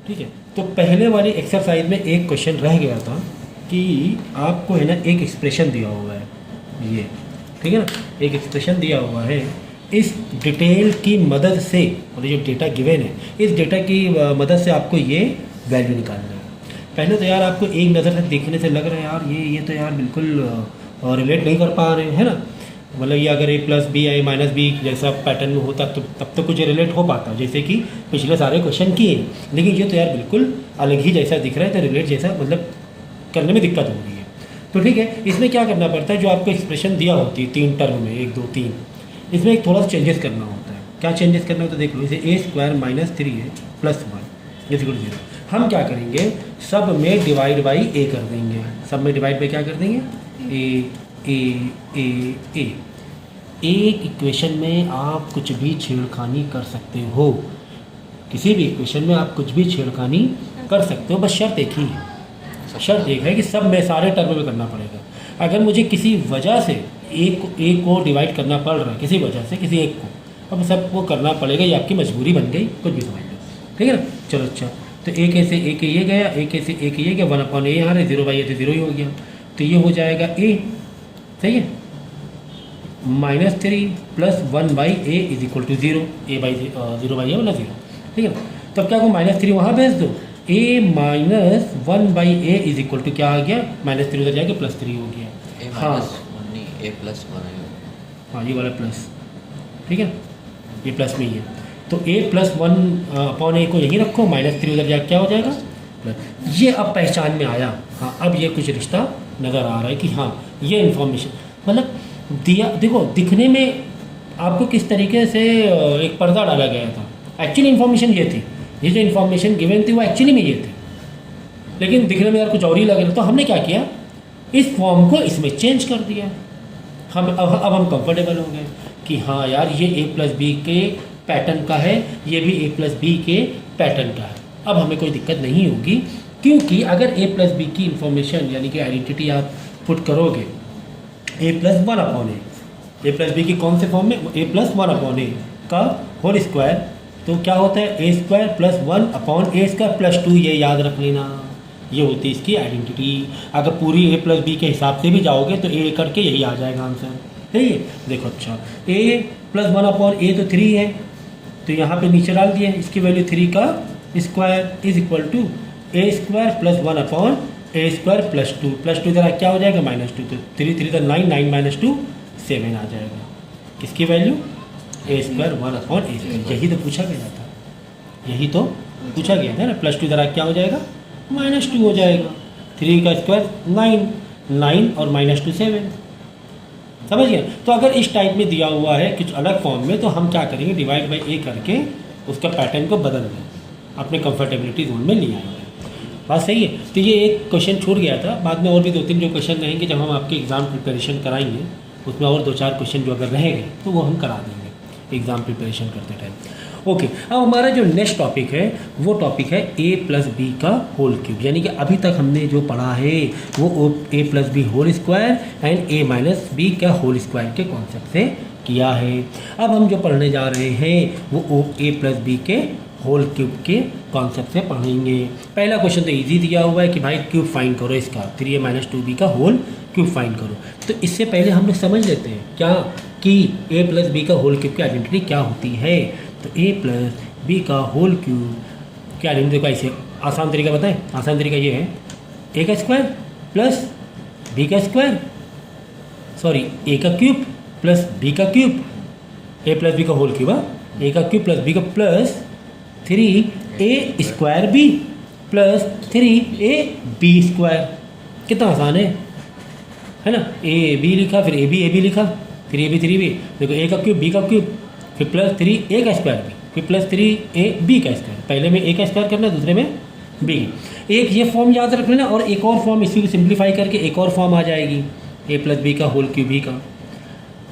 ठीक है। तो पहले वाली एक्सरसाइज में एक क्वेश्चन रह गया था कि आपको है ना एक एक्सप्रेशन दिया हुआ है ये, ठीक है ना, एक एक्सप्रेशन दिया हुआ है, इस डिटेल की मदद से, और जो डेटा गिवन है इस डेटा की मदद से आपको ये वैल्यू निकालना है। पहले तो यार आपको एक नज़र से देखने से लग रहा है यार ये तो यार बिल्कुल रिलेट नहीं कर पा रहे हैं, है ना, मतलब ये अगर a प्लस बी या a माइनस बी जैसा पैटर्न में होता तो तब तो कुछ रिलेट हो पाता, जैसे कि पिछले सारे क्वेश्चन किए, लेकिन ये तो यार बिल्कुल अलग ही जैसा दिख रहा है, तो रिलेट जैसा मतलब करने में दिक्कत हो रही है। तो ठीक है, इसमें क्या करना पड़ता है, जो आपको एक्सप्रेशन दिया होती है 3 टर्म में 1 2 3, इसमें एक थोड़ा सा चेंजेस करना होता है। क्या चेंजेस करना होता है देख लो, जैसे a square minus 3a plus 1 is equal to 0। हम क्या करेंगे, सब में डिवाइड बाई a कर देंगे, सब में डिवाइड बाई क्या कर देंगे, ए। एक इक्वेशन में आप कुछ भी छेड़खानी कर सकते हो, किसी भी इक्वेशन में आप कुछ भी छेड़खानी कर सकते हो, बस शर्त एक ही है, शर्त एक है कि सब में सारे टर्म में करना पड़ेगा। अगर मुझे किसी वजह से एक को डिवाइड करना पड़ रहा है, किसी वजह से किसी एक को, अब सबको करना पड़ेगा, ये आपकी मजबूरी बन गई, कुछ भी समझ लो, ठीक है ना। चलो अच्छा, तो एक ऐसे एक ये गया, एक ऐसे एक ये गया, 1/a यहाँ रहे, 0/a तो 0 ही हो गया, तो ये हो जाएगा a, सही है, -3 plus 1/a is equal to 0, a/0/a मतलब 0, ठीक है ना। तब क्या को -3 वहाँ भेज दो, a minus 1/a is equal to क्या आ गया, -3 उधर जाके +3 हो गया, हाँ a प्लस 1 हाँ ये वाला प्लस, ठीक है, ये प्लस में ही है, तो a प्लस 1/a को यहीं रखो, -3 उधर जाके क्या हो जाएगा प्लस। ये अब पहचान में आया, हाँ अब ये कुछ रिश्ता नज़र आ रहा है कि हाँ ये इन्फॉर्मेशन मतलब दिया, देखो दिखने में आपको किस तरीके से एक पर्दा डाला गया था, एक्चुअली इन्फॉर्मेशन ये थी, ये जो इन्फॉर्मेशन गिवन थी वो एक्चुअली में ये थी, लेकिन दिखने में यार कुछ और ही लग रहा। तो हमने क्या किया, इस फॉर्म को इसमें चेंज कर दिया, अब हम कंफर्टेबल हो गए कि हाँ यार ये a प्लस बी के पैटर्न का है, ये भी a प्लस बी के पैटर्न का है, अब हमें कोई दिक्कत नहीं होगी, क्योंकि अगर a प्लस बी की इंफॉर्मेशन यानी कि आइडेंटिटी आप पुट करोगे a plus 1/a, a plus B की कौन से फॉर्म में, a प्लस 1/a का होल स्क्वायर, तो क्या होता है a square plus 1/a square plus 2, ये याद रख लेना, ये होती है इसकी आइडेंटिटी। अगर पूरी a प्लस बी के हिसाब से भी जाओगे तो a करके यही आ जाएगा आंसर, सही है। देखो अच्छा, a प्लस 1/a तो 3 है, तो यहाँ पे नीचे डाल दिया, इसकी वैल्यू 3 का square is equal to a square plus 1/a square plus 2 इधर क्या हो जाएगा -2, तो 3 तो 9, 9 - 2 7 आ जाएगा, किसकी value a square 1/a square, यही तो पूछा गया था, यही तो पूछा गया था ना। +2 इधर क्या हो जाएगा -2 हो जाएगा, 3 का स्क्वायर 9, 9 और -2 7, समझ गए। तो अगर इस टाइप में दिया हुआ है कुछ अलग फॉर्म में, तो हम क्या करेंगे, डिवाइड बाई a करके उसका पैटर्न को बदल दें, अपने कंफर्टेबिलिटी जोन में ले आएंगे, बात सही है। तो ये एक क्वेश्चन छूट गया था, बाद में और भी 2-3 जो क्वेश्चन रहेंगे जब हम आपके एग्ज़ाम प्रिपरेशन कराएंगे, उसमें और 2-4 क्वेश्चन जो अगर रहेंगे तो वो हम करा देंगे एग्ज़ाम प्रिपरेशन करते टाइम। ओके, अब हमारा जो नेक्स्ट टॉपिक है वो टॉपिक है a प्लस बी का होल क्यूब, यानी कि अभी तक हमने जो पढ़ा है वो a plus B whole square and a minus B का होल स्क्वायर के कॉन्सेप्ट से किया है। अब हम जो पढ़ने जा रहे हैं वो a प्लस बी के होल क्यूब के कॉन्सेप्ट से पढ़ेंगे। पहला क्वेश्चन तो इजी दिया हुआ है कि भाई क्यूब फाइंड करो इसका, 3a माइनस 2b का होल क्यूब फाइंड करो। तो इससे पहले हम लोग समझ लेते हैं क्या कि a प्लस बी का होल क्यूब की आइडेंटिटी क्या होती है। तो a प्लस बी का होल क्यूब की आइडेंटिटी का इसे आसान तरीका बताएं, आसान तरीका ये है a का स्क्वायर प्लस b का स्क्वायर, सॉरी a का क्यूब प्लस b का क्यूब, a प्लस बी का होल क्यूब, a का क्यूब प्लस b का plus 3a square B plus 3ab square. कितना आसान है ना, a b लिखा, फिर a b लिखा, 3ab 3b, देखो a का क्यूब b का क्यूब, फिर प्लस 3a का स्क्वायर b, फिर प्लस 3ab का स्क्वायर। पहले में a का स्क्वायर करना, दूसरे में b। एक ये फॉर्म याद रख लेना, और एक और फॉर्म इसी को सिंप्लीफाई करके एक और फॉर्म आ जाएगी a प्लस बी का होल क्यूब b का।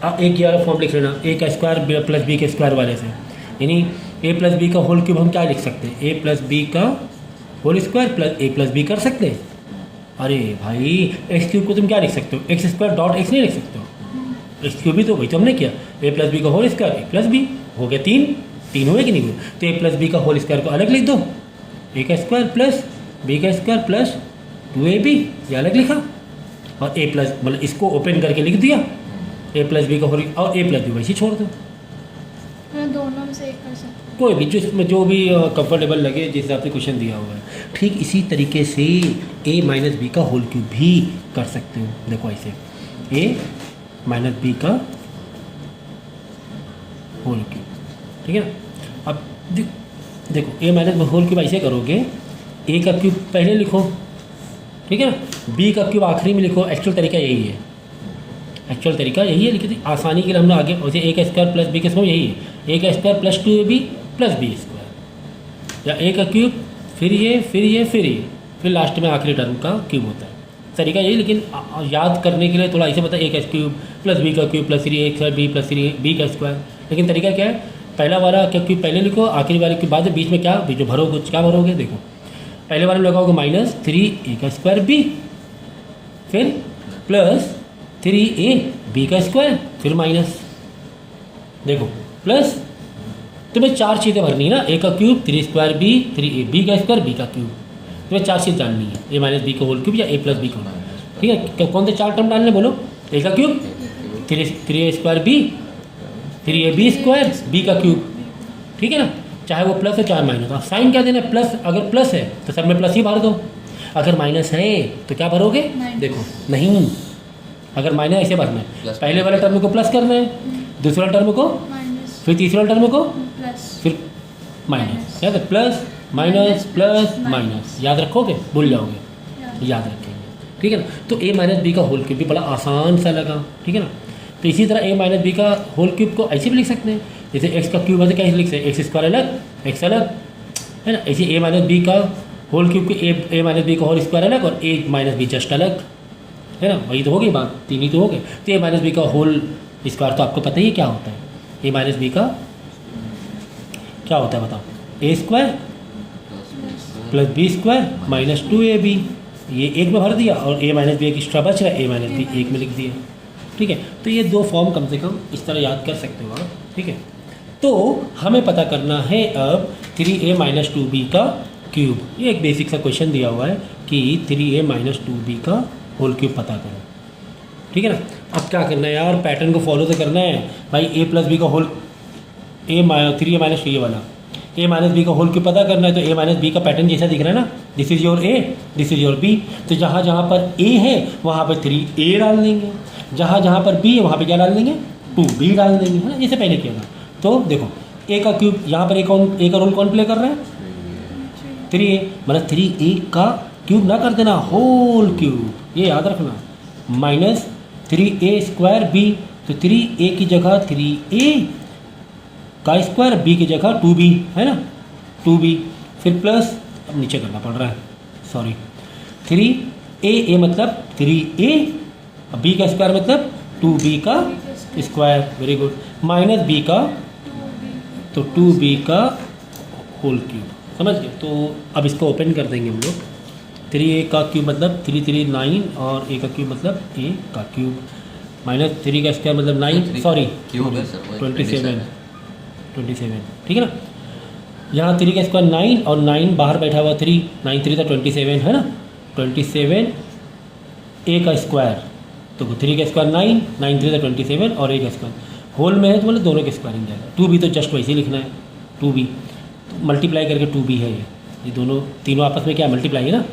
अब एक ये वाला फॉर्म लिख लेना, a का स्क्वायर प्लस b के स्क्वायर वाले से, यानी a प्लस बी का होल क्यूब हम क्या लिख सकते हैं, a प्लस बी का whole square plus a plus B कर सकते हैं। अरे भाई एक्स क्यूब को तुम क्या लिख सकते हो, एक्स स्क्वायर डॉट एक्स नहीं लिख सकते हो, एक्स क्यूब भी तो वही तो हमने किया, a प्लस बी का whole square a plus B हो गया 3 हुए कि नहीं हुए। तो a प्लस बी का होल स्क्वायर को अलग लिख दो, ए का स्क्वायर प्लस बी का स्क्वायर प्लस 2ab, ये अलग लिखा, और ए प्लस मतलब इसको ओपन करके लिख दिया ए प्लस बी का होल, और ए प्लस बी वैसे छोड़ दो, मैं दोनों में से एक कर सकती कोई भी जिसमें जो भी कंफर्टेबल लगे जिस हिसाब से क्वेश्चन दिया हुआ है। ठीक इसी तरीके से a माइनस बी का होल क्यूब भी कर सकते हो। देखो ऐसे a माइनस बी का होल क्यूब, ठीक है ना। अब देखो a माइनस होल क्यूब ऐसे करोगे, a का क्यूब पहले लिखो, ठीक है ना, b का क्यूब आखिरी में लिखो। एक्चुअल तरीका यही है, एक्चुअल तरीका यही है, लेकिन आसानी के लिए हमने आगे वैसे a का स्क्वायर प्लस b का स्क्वायर यही है, a का square plus 2ab plus b square, या a का क्यूब फिर ये फिर ये फिर ये फिर लास्ट में आखिरी टर्म का क्यूब होता है। तरीका यही, लेकिन याद करने के लिए थोड़ा ऐसे पता है, a का क्यूब प्लस b का cube plus 3a square b plus 3 b का स्क्वायर। लेकिन तरीका क्या है, पहला वाला क्या क्यूब पहले लिखो, आखिरी वाले के बाद बीच में क्या बीच में भरोगे, क्या भरोगे, देखो पहले वाले में लगाओगे माइनस 3a का स्क्वायर b, फिर प्लस 3a b का स्क्वायर, फिर माइनस, देखो प्लस, तुम्हें चार चीज़ें भरनी है ना, a का cube 3 square b 3a b का स्क्वायर b का क्यूब, तुम्हें चार चीज़ जाननी है, a माइनस बी का होल क्यूब या a प्लस बी का होल, ठीक है। कौन से चार टर्म डालने बोलो, a का cube 3a square b 3ab square b का क्यूब, ठीक है ना, चाहे वो प्लस है चाहे माइनस। आप साइन क्या देना है, प्लस, अगर प्लस है तो सब में प्लस ही भर दो, अगर माइनस है तो क्या भरोगे, देखो नहीं, अगर माइनस ऐसे भरना है, पहले वाले टर्म को प्लस करना है, दूसरे वाले टर्म को माइनस फिर तीसरे वाले टर्म को प्लस फिर माइनस, याद है, प्लस माइनस प्लस माइनस, याद रखोगे, भूल जाओगे, याद रखेंगे, ठीक है ना। तो a माइनस बी का होल क्यूब भी बड़ा आसान सा लगा, ठीक है ना। तो इसी तरह a माइनस बी का होल क्यूब को ऐसे भी लिख सकते हैं, जैसे x का क्यूब है तो कैसे लिख सकते हैं, एक्स स्क्वायर अलग x अलग, है ना। ऐसे a माइनस बी का होल क्यूब के a माइनस बी का होल स्क्वायर अलग और a माइनस बी जस्ट अलग, है ना, वही तो हो गई बात, तीन ही तो हो गए। तो a माइनस बी का होल स्क्वायर तो आपको पता ही है क्या होता है, a माइनस बी का क्या होता है बताओ, a square plus B square minus 2ab, ये एक में भर दिया और a माइनस बी एक एक्स्ट्रा बच रहा है, a माइनस बी एक में लिख दिया, ठीक है। तो ये दो फॉर्म कम से कम इस तरह याद कर सकते हो आप, ठीक है। तो हमें पता करना है अब 3a माइनस 2b का क्यूब, ये एक बेसिक सा क्वेश्चन दिया हुआ है कि 3a माइनस 2b का होल क्यूब पता करो, ठीक है ना। अब क्या करना है यार, पैटर्न को फॉलो तो करना है भाई, a प्लस बी का होल 3a माइनस ये वाला a माइनस बी का होल क्यूब पता करना है। तो a माइनस बी का पैटर्न जैसा दिख रहा है ना, this is your a this is your b, तो जहाँ जहाँ पर a है वहाँ पर 3a डाल देंगे, जहाँ जहाँ पर b है वहाँ पे क्या डाल देंगे, 2b डाल देंगे, है ना, जैसे पहले किया था। तो देखो a का क्यूब यहाँ पर a का रोल कौन प्ले कर रहा है, 3a, मतलब 3a का क्यूब ना कर देना, होल क्यूब, ये याद रखना, माइनस 3a स्क्वायर b, तो 3a की जगह 3a का स्क्वायर, b की जगह 2b, है ना, 2b, फिर प्लस, अब नीचे करना पड़ रहा है, सॉरी, 3a मतलब 3a, b का स्क्वायर मतलब 2b का square, very good, minus b का, तो 2b का होल क्यूब, समझ गए। तो अब इसको ओपन कर देंगे हम लोग, 3a का क्यूब मतलब 3 3 9 और a का क्यूब मतलब a का क्यूब, माइनस 3 का स्क्वायर मतलब 9, सॉरी 27, ठीक है ना। यहाँ 3 का स्क्वायर 9 और 9 बाहर बैठा हुआ 3, 9 3 था 27, है ना, 27 a का स्क्वायर, तो 3 का स्क्वायर 9 9 3 था 27 और a का स्क्वायर होल में है तो मतलब दोनों के स्क्वायरिंग जाएगा। 2b तो जस्ट वैसे ही लिखना है, 2b तो मल्टीप्लाई करके 2b है, ये दोनों तीनों आपस में क्या मल्टीप्लाई है ना,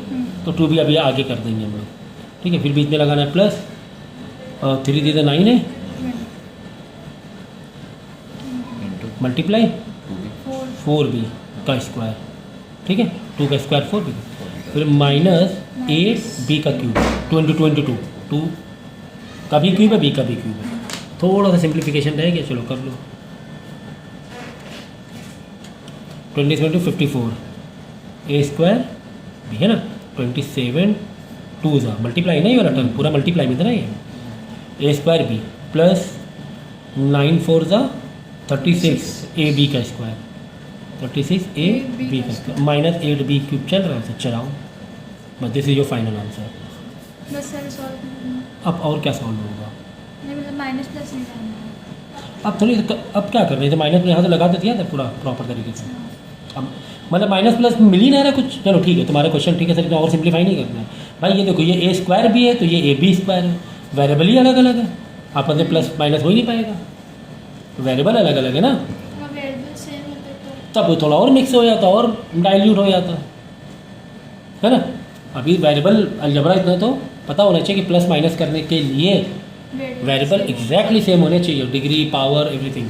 तो 2b अभी आगे कर देंगे हम लोग, ठीक है। फिर बीच में लगाना है प्लस, और 3 3 9 है, मल्टीप्लाई 4b का स्क्वायर, ठीक है, 2 का स्क्वायर 4b, फिर माइनस 8b का क्यूब, 22 2 का भी क्यूब है, b का भी क्यूब है, थोड़ा सा सिंप्लीफिकेशन रहेगा, चलो कर लो, 20 54 a स्क्वायर भी है ना, 27 2 ज़ा मल्टीप्लाई नहीं वाला टर्म पूरा मल्टीप्लाई में था ना, ये a स्क्वायर b प्लस 9 4 ज़ा 36 a b का स्क्वायर, 36 a b का स्क्वायर माइनस 8b क्यूब चल रहा है, चलाओ बस, this is your final answer. बस सर सॉल्व अब और क्या सॉल्व होगा, नहीं मतलब माइनस प्लस नहीं करना है। अब थोड़ी अब क्या कर रहे थे, माइनस में यहाँ तो लगा देती है पूरा प्रॉपर तरीके से, अब मतलब माइनस प्लस मिल ही ना रहा कुछ। चलो ठीक है, तुम्हारा क्वेश्चन ठीक है सर, और सिंप्लीफाई नहीं करना है भाई। ये देखो, ये ए स्क्वायर भी है तो ये ए बी स्क्वायर है, वेरिएबल ही अलग अलग है, आपस में प्लस माइनस हो ही नहीं पाएगा, वेरिएबल अलग अलग है ना, वेरिएबल सेम होते तो तब वो थोड़ा और मिक्स हो जाता और डाइल्यूट हो जाता है ना। अभी वेरिएबल अलजबरा इतना तो पता होना चाहिए कि प्लस माइनस करने के लिए वेरिएबल एग्जैक्टली सेम होने चाहिए, डिग्री पावर एवरीथिंग,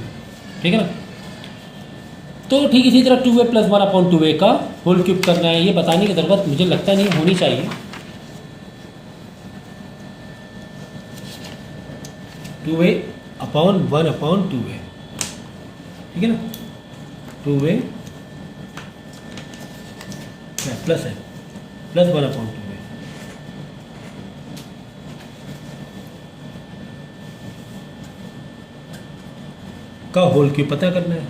ठीक है ना। तो ठीक इसी तरह 2a + 1/2a का होल क्यूब करना है, ये बताने की ज़रूरत मुझे लगता नहीं होनी चाहिए। 2a/1/2a, ठीक है ना। 2a प्लस है प्लस 1/2a का होल क्यूब पता करना है।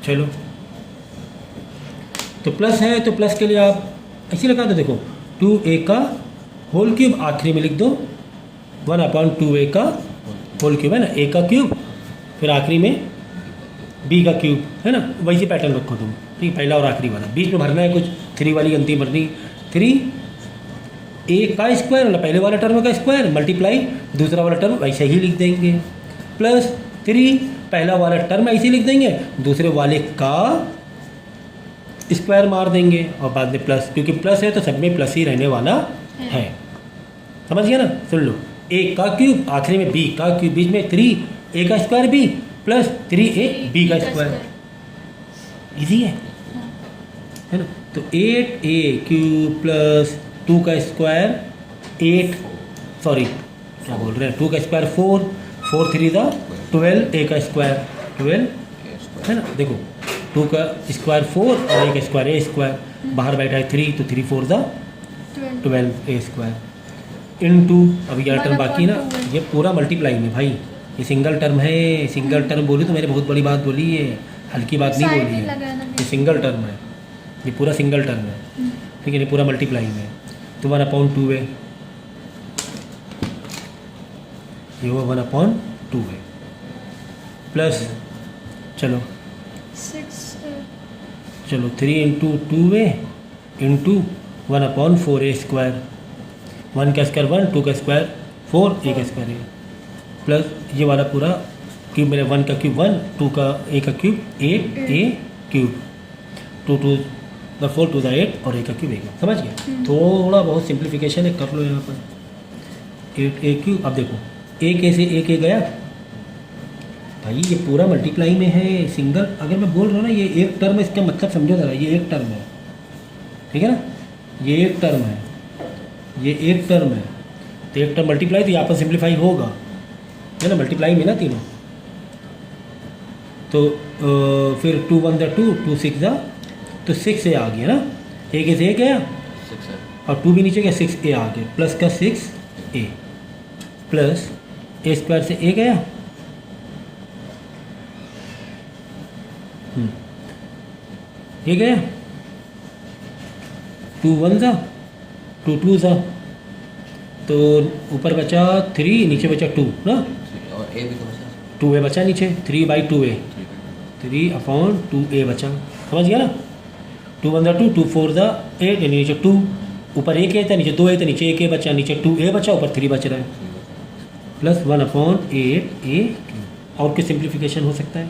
चलो तो प्लस है तो प्लस के लिए आप ऐसे लगा दो, देखो 2a का होल क्यूब आखिरी में लिख दो, 1/2a का होल क्यूब है ना, a का क्यूब फिर आखिरी में b का क्यूब है ना, वैसे पैटर्न रखो तुम, ठीक, पहला और आखिरी वाला, बीच में भरना है कुछ 3 वाली अंतिम भरनी, 3a का स्क्वायर मतलब पहले वाला टर्म का स्क्वायर मल्टीप्लाई दूसरा वाला टर्म वैसे ही लिख देंगे, प्लस 3 पहला वाला टर्म ऐसे लिख देंगे, दूसरे वाले का स्क्वायर मार देंगे और बाद में प्लस, क्योंकि प्लस है तो सब में प्लस ही रहने वाला है, समझ गया ना। सुन लो, a का क्यूब आखिरी में b का क्यूब, बीच में 3a का square b plus 3a b का स्क्वायर, इजी है ना। तो 8a क्यूब प्लस 2 का स्क्वायर 8, सॉरी क्या बोल रहे हैं, 2 का स्क्वायर 4, 4 3 दा 12, a का स्क्वायर 12 है ना। देखो 2 का स्क्वायर 4 और a का स्क्वायर a स्क्वायर, बाहर बैठा है 3 तो 3 4 दा 12 a स्क्वायर इनटू, अभी क्या टर्म बाकी ना, ये पूरा मल्टीप्लाई में भाई, ये सिंगल टर्म है, सिंगल टर्म बोली तो मैंने बहुत बड़ी बात बोली है, हल्की बात नहीं बोली है, ये सिंगल टर्म है, ये पूरा सिंगल टर्म है, ठीक है, ये पूरा मल्टीप्लाई में, तो 1/2 है, ये हुआ 1/2 है, प्लस चलो 3 × 2a इंटू 1/4a स्क्वायर, 1 का स्क्वायर 1, 2 का स्क्वायर 4, a का स्क्वायर 8, प्लस ये वाला पूरा क्यूब मेरे 1 का क्यूब 1, 2 का a का क्यूब 8a क्यूब, 2 2 4 2 8 और a का क्यूब 1, समझ गए। थोड़ा बहुत सिंप्लीफिकेशन है, कर लो यहाँ पर 8a क्यूब। अब देखो 1a से 1a गया भाई, ये पूरा मल्टीप्लाई में है, सिंगल, अगर मैं बोल रहा हूँ ना ये एक टर्म है, इसका मतलब समझो ज़रा, ये एक टर्म है, ठीक है ना, ये एक टर्म है, ये एक टर्म है, तो एक टर्म मल्टीप्लाई तो यहाँ पर सिंप्लीफाई होगा, है ना, मल्टीप्लाई में ना तीनों, तो फिर 2 1 दा 2, 2 6 दा, तो 6a आ गया ना, एक से एक गया और 2 भी नीचे गया, 6a आ गया, प्लस का 6a प्लस a स्क्वायर से a गया, ये गया 2 1 सा 2 2 सा, तो ऊपर बचा 3, नीचे बचा 2 ना, और ए भी तो बचा, 2a बचा नीचे, 3/2a, 3/2a बचा, समझ गया ना। 2 1 दा 2, 2 4 दा 8, यानी नीचे 2, ऊपर 1a था, नीचे 2a था, नीचे 1a बचा, नीचे 2a बचा, ऊपर 3 बच रहा है, प्लस 1/8a। और कुछ सिंप्लीफिकेशन हो सकता है,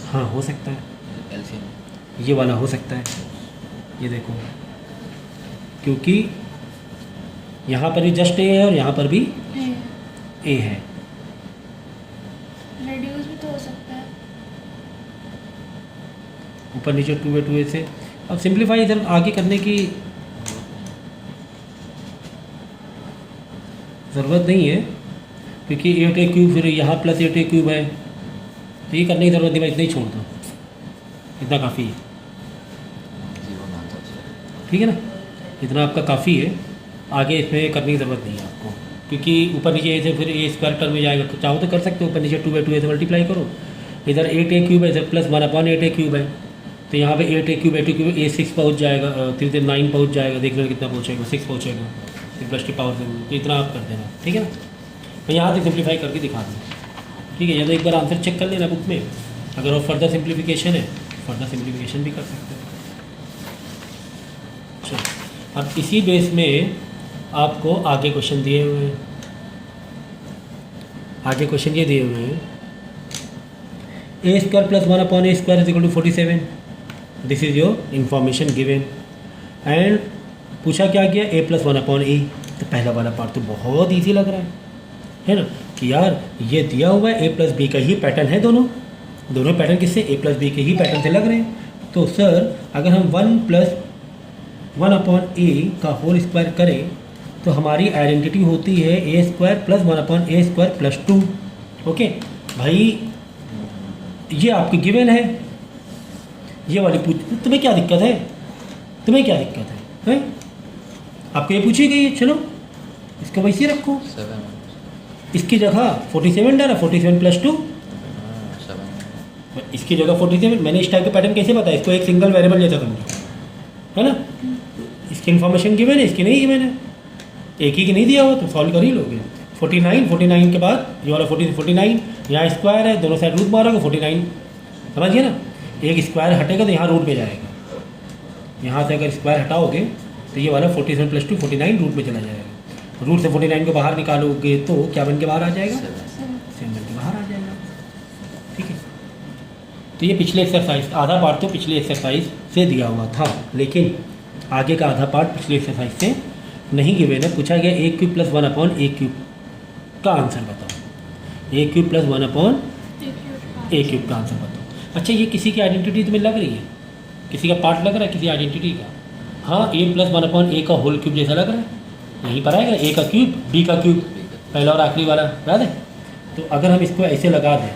हाँ हो सकता है, एलसीएम ये वाला हो सकता है, ये देखो, क्योंकि यहाँ पर भी जस्ट ए है और यहाँ पर भी ए है, रेड्यूस भी तो हो सकता है, ऊपर नीचे 2a से। अब सिंप्लीफाई इधर आगे करने की ज़रूरत नहीं है, क्योंकि 8a क्यूब फिर यहाँ प्लस 8a क्यूब है, तो ये करने की ज़रूरत नहीं, मैं इतना ही छोड़ दूँ, इतना काफ़ी है, ठीक है ना, इतना आपका काफ़ी है, आगे इसमें करने की ज़रूरत नहीं है आपको, क्योंकि ऊपर नीचे ए से फिर ए स्क्वायर टर्म में जाएगा, तो चाहो तो कर सकते हो, ऊपर नीचे 2/2 से मल्टीप्लाई करो, इधर 8a क्यूब है, इधर प्लस 1/8a क्यूब है, तो यहाँ पे 8a cube 8a cube a 6 पहुँच जाएगा, 3 9 पहुँच जाएगा, देख लो कितना पहुँचेगा, 6 पहुँचेगा, फिर प्लस की पावर से, तो इतना आप कर देना, ठीक है ना। मैं यहाँ से सिंप्लीफाई करके दिखा दूँ, ठीक है, या तो एक बार आंसर चेक कर लेना बुक में, अगर और फर्दर सिंप्लीफिकेशन है फर्दर सिम्प्लीफिकेशन भी कर सकते हैं। चलो अब इसी बेस में आपको आगे क्वेश्चन दिए हुए हैं। आगे क्वेश्चन ये दिए हुए हैं, A square plus 1 upon A square is equal to 47। This is your information given and पूछा क्या गया, ए प्लस 1 अपॉन ए। तो पहला वाला पार्ट तो बहुत ईजी लग रहा है ना, कि यार ये दिया हुआ है ए प्लस बी का ही पैटर्न है, दोनों पैटर्न किससे, ए प्लस बी के ही पैटर्न से लग रहे हैं। तो सर अगर हम 1 प्लस 1 अपॉन ए का होल स्क्वायर करें तो हमारी आइडेंटिटी होती है ए square plus 1 upon A square plus 2। Okay भाई, ये आपकी गिवन है, ये वाली तुम्हें क्या दिक्कत है, तुम्हें क्या दिक्कत है? आपको ये पूछी गई है, चलो इसको वैसे रखो, 7 इसकी जगह 47 डाला, 47 प्लस 2, 7 इसकी जगह 47। मैंने इस टाइप के पैटर्न कैसे बताया, इसको एक सिंगल वेरिएबल जैसा समझो, है ना। इसकी इन्फॉर्मेशन गिवन है, इसकी नहीं गिवन है, एक ही की नहीं दिया हुआ तो सॉल्व कर ही लोगे। 49 के बाद ये वाला 49, यहाँ स्क्वायर है, दोनों साइड रूट मारोगे 49, समझिए ना। एक स्क्वायर हटेगा तो यहाँ रूट में जाएगा, यहाँ से अगर स्क्वायर हटाओगे तो ये वाला 47 प्लस 2 49 रूट में चला जाएगा। रूट से 49 को बाहर निकालोगे तो क्या बन के बाहर आ जाएगा, 7 बन के बाहर आ जाएगा। ठीक है, तो ये पिछले एक्सरसाइज आधा पार्ट तो पिछले एक्सरसाइज से दिया हुआ था, लेकिन आगे का आधा पार्ट पिछले एक्सरसाइज से नहीं गिवन है। पूछा गया ए क्यूब प्लस 1 अपॉन ए क्यूब का आंसर बताओ, ए क्यूब प्लस 1 अपॉन ए क्यूब का आंसर बताओ। अच्छा, ये किसी की आइडेंटिटी तुम्हें लग रही है, किसी का पार्ट लग रहा है किसी आइडेंटिटी का? हाँ, ए प्लस 1 अपॉन ए का होल क्यूब जैसा लग रहा है, यहीं पर आएगा ए का क्यूब बी का क्यूब, पहला और आखिरी वाला, याद है। तो अगर हम इसको ऐसे लगा दें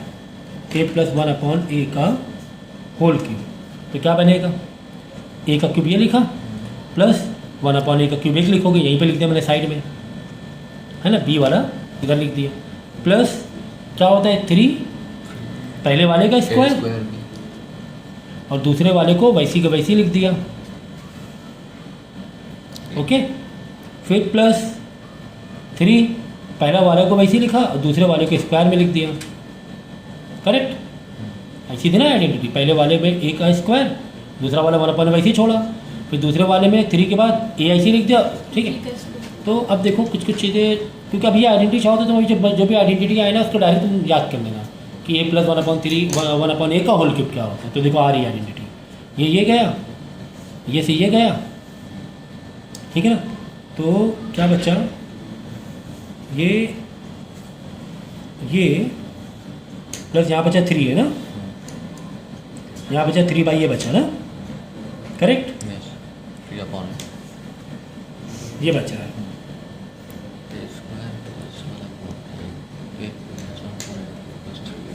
ए प्लस 1 अपॉन ए का होल क्यूब तो क्या बनेगा, ए का क्यूब ये लिखा प्लस 1 अपॉन ए का क्यूब एक लिखोगे, यहीं पे लिख दिया मैंने साइड में, है ना, बी वाला इधर लिख दिया, प्लस क्या होता है 3 पहले वाले का स्क्वायर और दूसरे वाले को वैसी का वैसी लिख दिया। ओके, फिर प्लस 3 पहला वाले को वैसी लिखा और दूसरे वाले को स्क्वायर में लिख दिया। करेक्ट, ऐसी थी ना आइडेंटिटी, पहले वाले में ए का स्क्वायर, दूसरा वाला 1 अपॉन वैसे ही छोड़ा, फिर दूसरे वाले में 3 के बाद ए ऐसी लिख दिया। ठीक है, तो अब देखो कुछ चीज़ें, क्योंकि अभी आइडेंटिटी चाहो तो तुम जो भी आइडेंटिटी आए ना उसको डायरेक्ट तुम याद कर लेना कि ए प्लस 1 अपॉन 3 1 अपॉन ए का होल क्यूब क्या होता है। तो देखो आ रही है आइडेंटिटी, ये गया, ये से ये गया, ठीक है ना। तो क्या बचा, ये प्लस यहाँ बचा 3 है ना, यहाँ बचा 3 बाई ये बचा ना, करेक्ट, ये बचा है।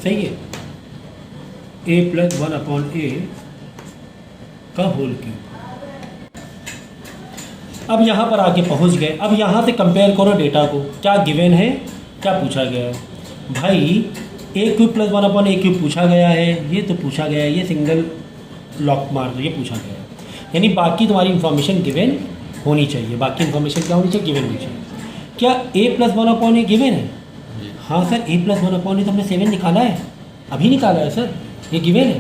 सही है, ए प्लस 1 अपॉन ए का होल क्यूब। अब यहाँ पर आके पहुँच गए, अब यहाँ से कंपेयर करो डेटा को, क्या गिवन है, क्या पूछा गया है। भाई ए क्यूब प्लस 1 अपॉन ए क्यूब पूछा गया है, ये तो पूछा गया है, ये सिंगल लॉक मार दो, ये पूछा गया है, यानी बाकी तुम्हारी इन्फॉर्मेशन गिवन होनी चाहिए, बाकी इन्फॉर्मेशन क्या होनी चाहिए, गिवन होनी चाहिए। क्या ए प्लस 1 अपॉन ए गिवन है? हाँ सर, ए प्लस 1 अपॉन ए तो हमने 7 निकाला है, अभी निकाला है सर, ये गिवन है।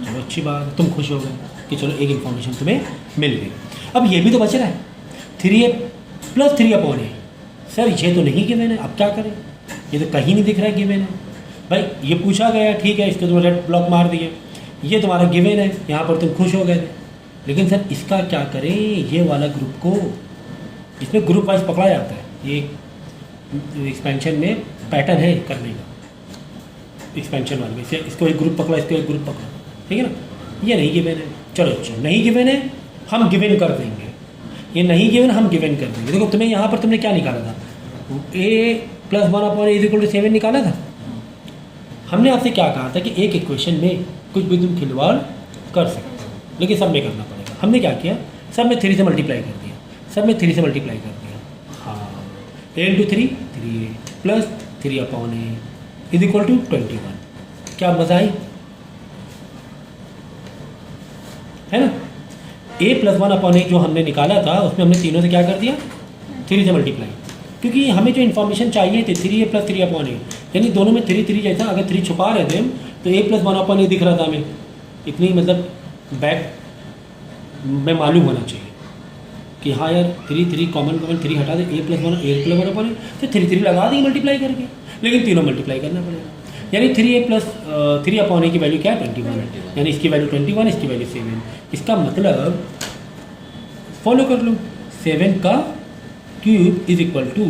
चलो अच्छी बात, तुम खुश हो गए कि चलो एक इन्फॉर्मेशन तुम्हें मिल गई। अब ये भी तो बच रहा है 3a प्लस 3 अपॉन ए, सर ये तो नहीं गिवन है, अब क्या करें, ये तो कहीं नहीं दिख रहा है गिवन है। भाई ये पूछा गया, ठीक है, इसको तुम रेड ब्लॉक मार दिए, ये तुम्हारा गिवन है, यहाँ पर तुम खुश हो गए थे, लेकिन सर इसका क्या करें, ये वाला ग्रुप को, इसमें ग्रुप वाइज पकड़ा जाता है, ये एक्सपेंशन में पैटर्न है करने का, एक्सपेंशन वाले में से इसको एक ग्रुप पकड़ा, इसको एक ग्रुप पकड़ा, ठीक है ना। ये नहीं गिवन है, चलो अच्छा नहीं गिवन है, हम गिवन कर देंगे, ये नहीं गिवन हम गिवन कर देंगे। देखो तुम्हें यहाँ पर तुमने क्या निकाला था, A plus 1 upon A equal to 7 निकाला था। हमने आपसे क्या कहा था कि एक इक्वेशन में कुछ भी तुम खिलवाड़ कर सकते हो, लेकिन सब में करना पड़ेगा। हमने क्या किया, सब में 3 से मल्टीप्लाई कर दिया, सब में 3 से मल्टीप्लाई कर दिया। हाँ, A into 3 3a plus 3 upon A is equal to 21। क्या मजा आई, है ना। ए प्लस 1 अपॉन ए जो हमने निकाला था उसमें हमने तीनों से क्या कर दिया, 3 से मल्टीप्लाई, क्योंकि हमें जो इन्फॉर्मेशन चाहिए थी 3a प्लस 3 अपॉन ए, यानी दोनों में 3 3 जैसा, अगर 3 छुपा रहे थे हम तो a प्लस 1 अपॉन ए दिख रहा था हमें, इतनी मतलब बैक में मालूम होना चाहिए कि हाँ यार 3 कॉमन 3 हटा दे, a+1 अपॉन तो 3 लगा दी मल्टीप्लाई करके, लेकिन तीनों मल्टीप्लाई करना पड़ेगा। यानी 3 अपॉन ए की वैल्यू क्या है 21, यानी इसकी वैल्यू 21, इसकी वैल्यू 7। इसका मतलब फॉलो कर लो, 7 का क्यूब इज इक्वल टू,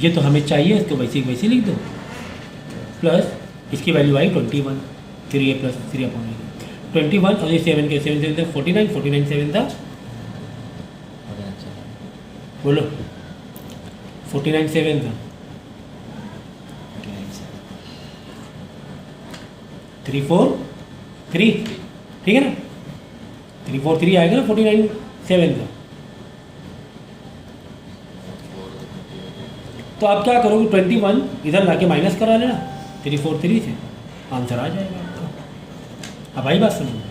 ये तो हमें चाहिए, इसको वैसे लिख दो, प्लस इसकी वैल्यू आई 21, 3a + 3 अपॉन ए 21 और ये 7 के 7 49 7 था, बोलो 49 7 था, 3 4 3, ठीक है ना, 3 4 3 आएगा ना, 49 7 था। तो आप क्या करोगे, 21 इधर लाके माइनस करा लेना 3 4 3 से, आंसर आ जाएगा आपका। अब आई बात समझ में।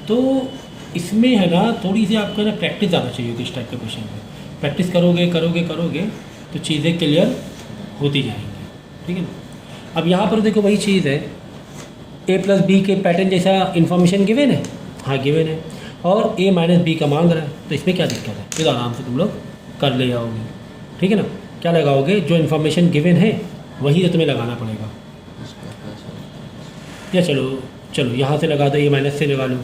तो इसमें है ना थोड़ी सी आपको ना प्रैक्टिस ज़्यादा चाहिए होगी इस टाइप के क्वेश्चन में। प्रैक्टिस करोगे तो चीज़ें क्लियर होती जाएंगी, ठीक है ना। अब यहाँ पर देखो वही चीज़ है, a + b के पैटर्न जैसा इन्फॉर्मेशन गिवन है, हाँ गिवन है, और a - b का मांग रहा है, तो इसमें क्या दिक्कत है, फिर आराम से तुम लोग कर ले जाओगे, ठीक है ना। क्या लगाओगे, जो इन्फॉर्मेशन गिवन है वही तो तुम्हें लगाना पड़ेगा। या चलो यहाँ से लगा दो, a- से लगा लो,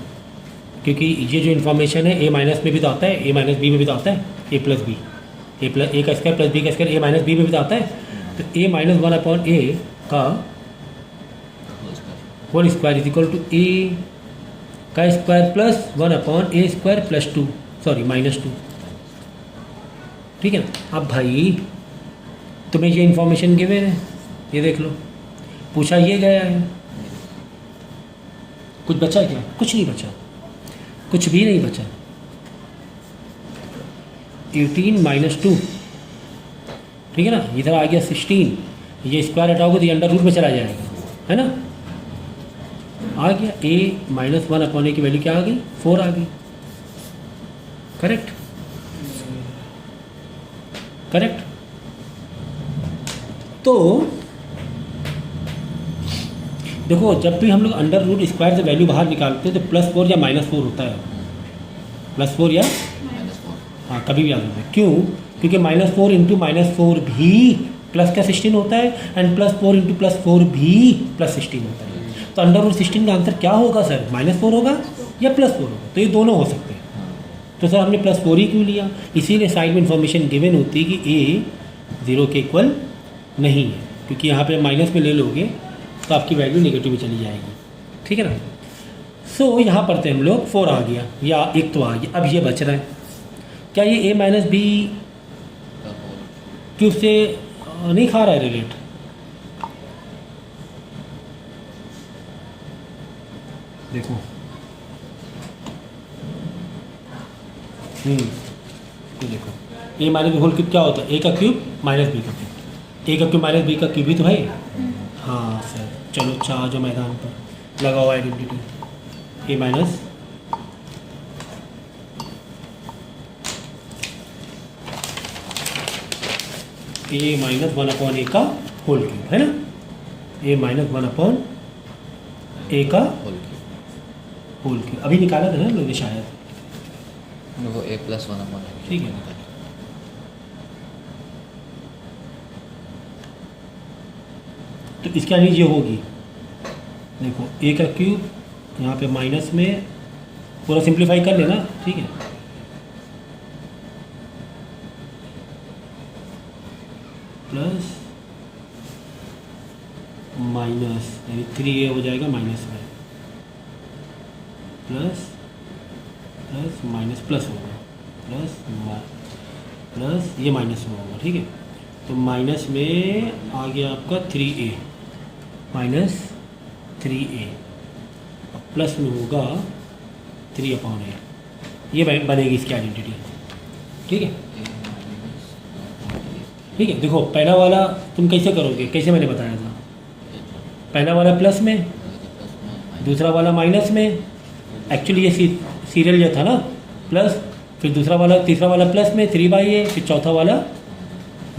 क्योंकि ये जो इन्फॉर्मेशन है a- में भी तो आता है, a - b में भी तो आता है, a + b, a का स्क्वायर प्लस b का स्क्वायर a - b में भी तो आता है। तो a - 1 अपॉन a का whole square is equal to a का square plus 1 upon a square plus 2 -2, ठीक है ना। अब भाई तुम्हें ये इन्फॉर्मेशन गिवन है, ये देख लो, पूछा ये गया है, कुछ बचा क्या, कुछ नहीं बचा, कुछ भी नहीं बचा। 18 - 2, ठीक है ना, इधर आ गया 16, ये स्क्वायर हटाओगे तो ये अंडर रूट में चला जाएगा, है ना। आ गया a - 1 अपॉन a की वैल्यू क्या आ गई, 4 आ गई, करेक्ट। तो देखो जब भी हम लोग अंडर रूट स्क्वायर से वैल्यू बाहर निकालते हैं तो +4 या -4 होता है, +4 या हाँ कभी भी आ सकता है। क्यों, क्योंकि -4 इंटू -4 भी प्लस का 16 होता है, एंड +4 इंटू +4 भी +16 होता है। तो अंडर रूट 16 का आंसर क्या होगा सर, -4 होगा या +4 होगा, तो ये दोनों हो सकते हैं। तो सर हमने +4 ही क्यों लिया, इसीलिए साइड में इन्फॉर्मेशन गिवन होती है कि a 0 के इक्वल नहीं है, क्योंकि यहाँ पे माइनस में ले लोगे तो आपकी वैल्यू नेगेटिव में चली जाएगी, ठीक है ना। सो यहाँ पर तो हम लोग 4 आ गया, या एक तो आ गया, अब ये बच रहा है, क्या ये a - b क्यूब से नहीं खा रहा है रिलेट, देखो ये देखो a - b होल क्यूब क्या होता है, a का क्यूब - b का क्यूब, a का क्यूब - b का क्यूब ही तो है। हाँ सर, चलो चाह जो मैदान पर लगाओ आइडेंटिटी, a - -1 अपॉन a का होल क्यूब, है ना, a - 1 अपॉन a का होल क्यूब, अभी निकाला था ना लोगों ने शायद, वो a+1 अपॉन, ठीक है। तो इसका नीचे होगी, देखो a का क्यूब यहाँ पे माइनस में पूरा सिंप्लीफाई कर लेना, ठीक है, प्लस माइनस यानी 3a हो जाएगा माइनस में, प्लस प्लस माइनस प्लस होगा, प्लस ये माइनस में होगा, ठीक है। तो माइनस में आ गया आपका 3a -3a, प्लस में होगा 3 अपॉन a, ये बनेगी इसकी आइडेंटिटी, ठीक है। ठीक है, देखो पहला वाला तुम कैसे करोगे, कैसे मैंने बताया था, पहला वाला प्लस में, दूसरा वाला माइनस में, एक्चुअली ये सीरियल जो था ना प्लस, फिर दूसरा वाला तीसरा वाला प्लस में 3/a, फिर चौथा वाला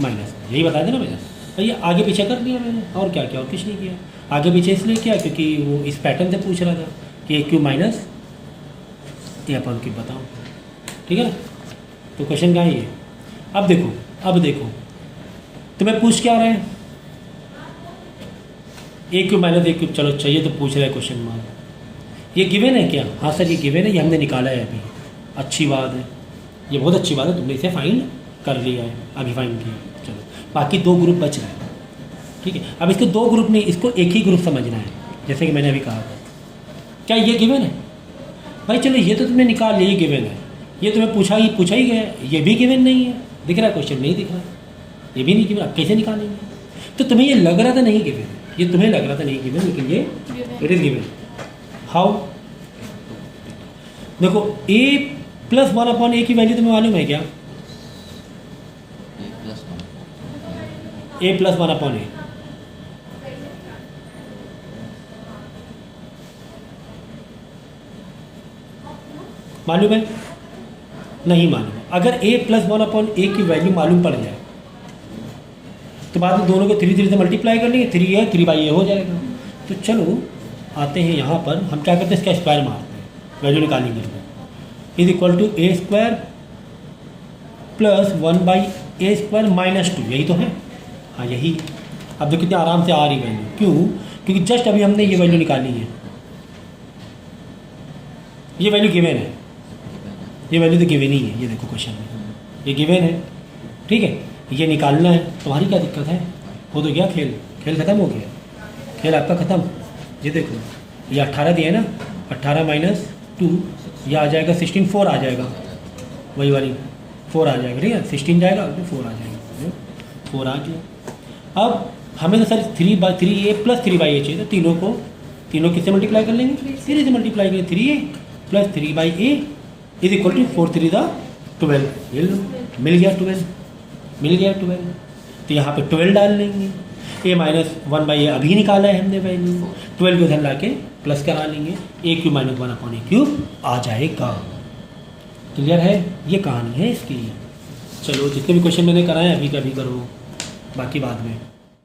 माइनस में, यही बताया था ना मैंने। तो ये आगे पीछे कर दिया मैंने, और क्या किया, और कुछ नहीं किया। आगे पीछे इसलिए किया क्योंकि वो इस पैटर्न से पूछ रहा था। ए क्यूब माइनस ए अपॉन क्यूब बताओ, ठीक है ना। तो क्वेश्चन कहाँ है ये। अब देखो तुम्हें पूछ क्या रहे हैं, ए क्यूब माइनस ए क्यूब, चलो चाहिए तो पूछ रहा है क्वेश्चन मार्क। ये गिवन है क्या, हाँ सर ये गिवन है, ये हमने निकाला है अभी, अच्छी बात है, ये बहुत अच्छी बात है, तुमने इसे फाइंड कर लिया है, अभी फाइंड किया। चलो बाकी 2 ग्रुप बच रहे हैं, ठीक है। अब इसको 2 ग्रुप नहीं, इसको एक ही ग्रुप समझना है, जैसे कि मैंने अभी कहा था। क्या ये गिवन है भाई, चलो ये तो तुमने निकाल लिया, ये गिवन है, ये तुम्हें पूछा ही गया है, ये भी गिवन नहीं है, दिख रहा है क्वेश्चन नहीं दिख रहा, ये भी नहीं गिवन, अब कैसे निकालेंगे। तो तुम्हें ये लग रहा था नहीं गिवन, ये तुम्हें लग रहा था नहीं गिवन, लेकिन ये इट इज़ गिवन। हाउ, देखो a प्लस 1 अपॉन ए की वैल्यू तुम्हें मालूम है क्या, a प्लस 1 अपॉन ए, मालूम है नहीं मालूम। अगर a प्लस 1 अपॉन ए की वैल्यू मालूम पड़ जाए तो बाद में दोनों को 3 से मल्टीप्लाई कर लेंगे, 3 है 3/a हो जाएगा। तो चलो आते हैं यहाँ पर, हम क्या करते हैं इसका स्क्वायर मारते हैं, वैल्यू निकालेंगे। Is equal to A square plus 1/a² minus 2, यही तो है, हाँ यही। अब देखो कितने आराम से आ रही वैल्यू, क्यों, क्योंकि जस्ट अभी हमने ये वैल्यू निकाली है, ये वैल्यू गिवन है, ये वैल्यू तो गिवन ही है, ये देखो क्वेश्चन में ये गिवन है, ठीक है। ये निकालना है, तुम्हारी क्या दिक्कत है, हो तो गया खेल, खेल ख़त्म हो गया, खेल आपका ख़त्म। ये देखो ये 18 दिया है ना, 18 माइनस 2 ये आ जाएगा 16, 4 आ जाएगा, वही वाली 4 आ जाएगा, ठीक है। 16 जाएगा तो 4 आ जाएगा, 4 आ गया। अब हमें तो सर 3/3a प्लस 3/a चाहिए, तो तीनों किससे मल्टीप्लाई कर लेंगे, 3 से मल्टीप्लाई करेंगे, 3a plus 3/a is equal to 4 3 12, ये लो मिल गया 12। तो यहाँ पे 12 डाल लेंगे, a माइनस 1/a अभी निकाला है हमने वैल्यू, 12 को उधर ला के प्लस करा लेंगे, a cube minus 1 upon a cube आ जाएगा। क्लियर है, ये कहानी है इसकी। चलो जितने भी क्वेश्चन मैंने कराए अभी कभी करो, बाकी बाद में।